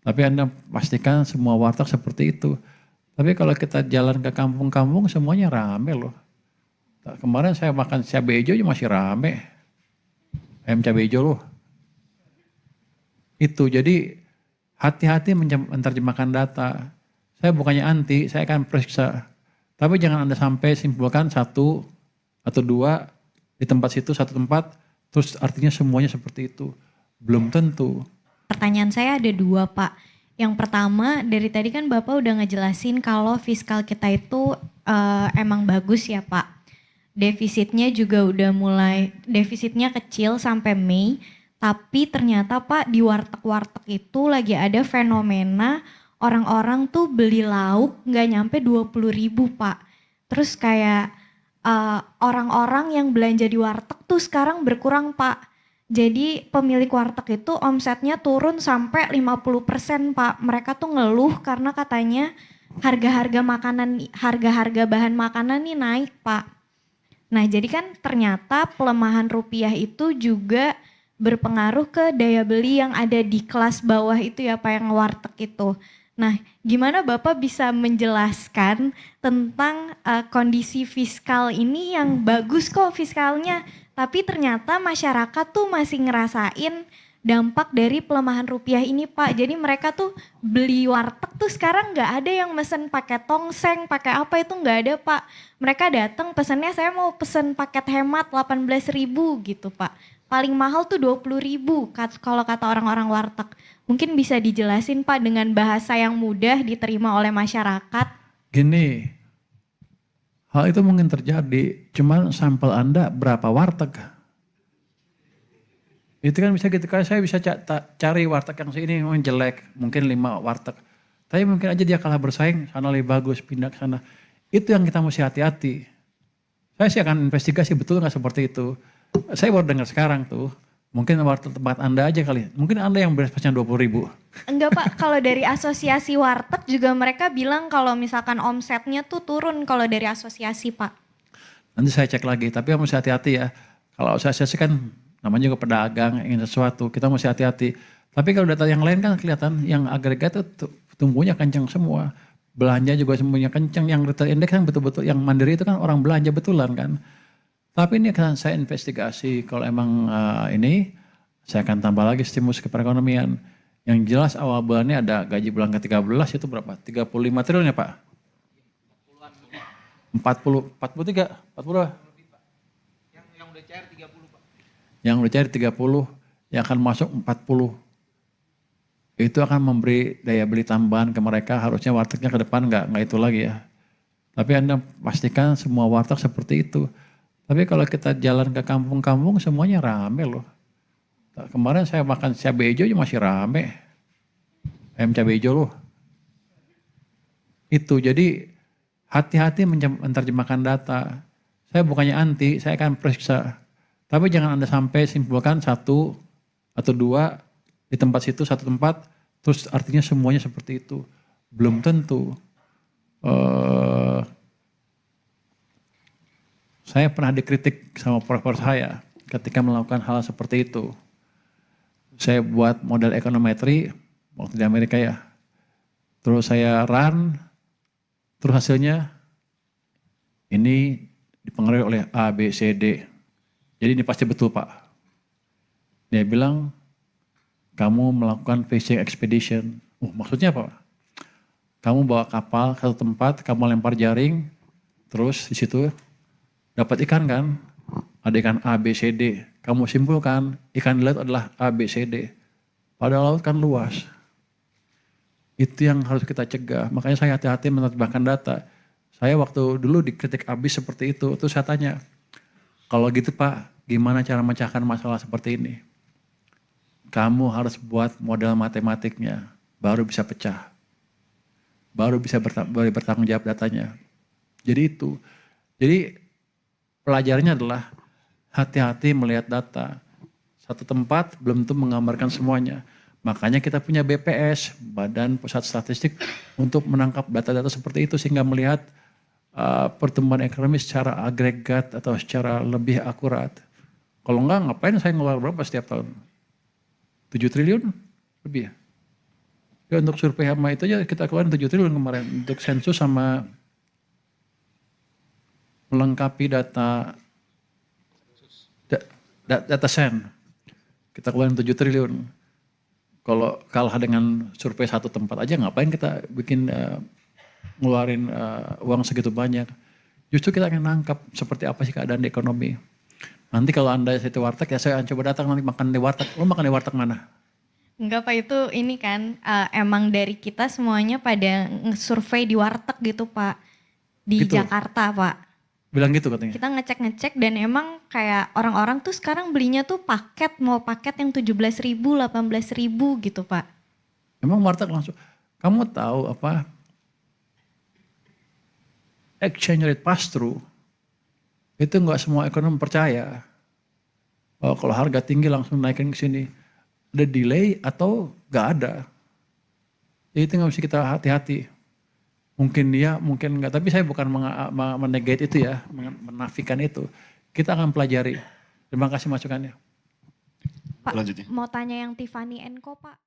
Tapi Anda pastikan semua warteg seperti itu. Tapi kalau kita jalan ke kampung-kampung semuanya rame loh. Kemarin saya makan cabai hijau masih rame. Ayam cabai hijau loh. Itu jadi hati-hati menerjemahkan data. Saya bukannya anti, saya akan periksa. Tapi jangan Anda sampai simpulkan satu atau dua di tempat situ, satu tempat, terus artinya semuanya seperti itu. Belum tentu. Pertanyaan saya ada dua, Pak. Yang pertama, dari tadi kan Bapak udah ngejelasin kalau fiskal kita itu emang bagus ya, Pak. Defisitnya juga udah mulai, defisitnya kecil sampai Mei. Tapi ternyata Pak di warteg-warteg itu lagi ada fenomena orang-orang tuh beli lauk nggak nyampe 20.000 Pak. Terus kayak orang-orang yang belanja di warteg tuh sekarang berkurang Pak. Jadi pemilik warteg itu omsetnya turun sampai 50% Pak. Mereka tuh ngeluh karena katanya harga-harga makanan, harga-harga bahan makanan nih naik Pak. Nah jadi kan ternyata pelemahan rupiah itu juga berpengaruh ke daya beli yang ada di kelas bawah itu ya Pak, yang warteg itu. Nah gimana Bapak bisa menjelaskan tentang kondisi fiskal ini yang bagus kok fiskalnya, tapi ternyata masyarakat tuh masih ngerasain dampak dari pelemahan rupiah ini Pak. Jadi mereka tuh beli warteg tuh sekarang nggak ada yang mesen pakai tongseng, pakai apa itu nggak ada Pak. Mereka datang pesennya saya mau pesen paket hemat 18.000 gitu Pak. Paling mahal tuh 20.000 kalau kata orang-orang warteg. Mungkin bisa dijelasin Pak dengan bahasa yang mudah diterima oleh masyarakat. Gini, hal itu mungkin terjadi, cuman sampel Anda berapa warteg? Itu kan bisa gitu, kan saya bisa cari warteg yang sini memang jelek, mungkin 5 warteg. Tapi mungkin aja dia kalah bersaing, sana lebih bagus, pindah ke sana. Itu yang kita mesti hati-hati. Saya sih akan investigasi betul nggak seperti itu. Saya baru dengar sekarang tuh. Mungkin warteg tempat Anda aja kali. Mungkin Anda yang berespasnya 20.000. Enggak Pak, kalau dari asosiasi warteg juga mereka bilang kalau misalkan omsetnya tuh turun kalau dari asosiasi Pak. Nanti saya cek lagi, tapi mesti hati-hati ya. Kalau asosiasi kan namanya juga pedagang, ingin sesuatu, kita mesti hati-hati. Tapi kalau data yang lain kan kelihatan yang agregat itu tumbuhnya kencang semua. Belanja juga semuanya kencang, yang retail index kan betul-betul, yang mandiri itu kan orang belanja betulan kan. Tapi ini akan saya investigasi, kalau emang ini saya akan tambah lagi stimulus ke perekonomian. Yang jelas awal bulannya ada gaji bulan ke-13 itu berapa? 35 triliun ya Pak? 40, 43, 40 Yang udah cair 30 Pak. yang udah cair 30, yang akan masuk 40. Itu akan memberi daya beli tambahan ke mereka, harusnya wartegnya ke depan nggak itu lagi ya. Tapi Anda pastikan semua warteg seperti itu. Tapi kalau kita jalan ke kampung-kampung semuanya rame loh. Kemarin saya makan cabai hijau masih rame. Ayam cabai hijau loh. Itu jadi hati-hati menerjemahkan data. Saya bukannya anti, saya akan periksa. Tapi jangan Anda sampai simpulkan satu atau dua di tempat situ, satu tempat, terus artinya semuanya seperti itu. Belum tentu. Saya pernah dikritik sama profesor saya ketika melakukan hal seperti itu. Saya buat model ekonometri waktu di Amerika ya. Terus saya run, terus hasilnya ini dipengaruhi oleh A, B, C, D. Jadi ini pasti betul Pak. Dia bilang, kamu melakukan fishing expedition. Maksudnya apa? Kamu bawa kapal ke satu tempat, kamu lempar jaring, terus di situ dapat ikan kan? Ada ikan A, B, C, D. Kamu simpulkan ikan di laut adalah A, B, C, D. Padahal laut kan luas. Itu yang harus kita cegah. Makanya saya hati-hati menerjemahkan data. Saya waktu dulu dikritik abis seperti itu, terus saya tanya, kalau gitu Pak, gimana cara memecahkan masalah seperti ini? Kamu harus buat model matematiknya, baru bisa pecah. Baru bisa bertanggung jawab datanya. Jadi itu. Jadi pelajarannya adalah hati-hati melihat data. Satu tempat belum tentu menggambarkan semuanya. Makanya kita punya BPS, Badan Pusat Statistik, untuk menangkap data-data seperti itu sehingga melihat pertumbuhan ekonomi secara agregat atau secara lebih akurat. Kalau enggak, ngapain saya ngeluar berapa setiap tahun? 7 triliun lebih ya? Ya, untuk survei hama itu aja kita keluarin 7 triliun kemarin. Untuk sensus sama melengkapi data data sen. Kita keluarin 7 triliun. Kalau kalah dengan survei satu tempat aja ngapain kita bikin ngeluarin uang segitu banyak. Justru kita akan nangkap seperti apa sih keadaan di ekonomi. Nanti kalau Anda di warteg ya saya coba datang nanti makan di warteg. Lo makan di warteg mana? Enggak Pak, itu ini kan emang dari kita semuanya pada nge-survey di warteg gitu Pak. Di Gitu. Jakarta Pak. Bilang gitu katanya. Kita ngecek-ngecek dan emang kayak orang-orang tuh sekarang belinya tuh paket, mau paket yang 17.000, 18.000 gitu Pak. Emang warteg langsung. Kamu tahu apa? Exchange rate pass through. Itu nggak semua ekonom percaya. Oh, kalau harga tinggi langsung naikin ke sini. Ada delay atau nggak ada. Jadi itu nggak mesti kita hati-hati. Mungkin dia, mungkin enggak. Tapi saya bukan menegate itu ya, menafikan itu. Kita akan pelajari. Terima kasih masukannya. Pak, Lanjut ya. mau tanya yang Tiffany Co Pak.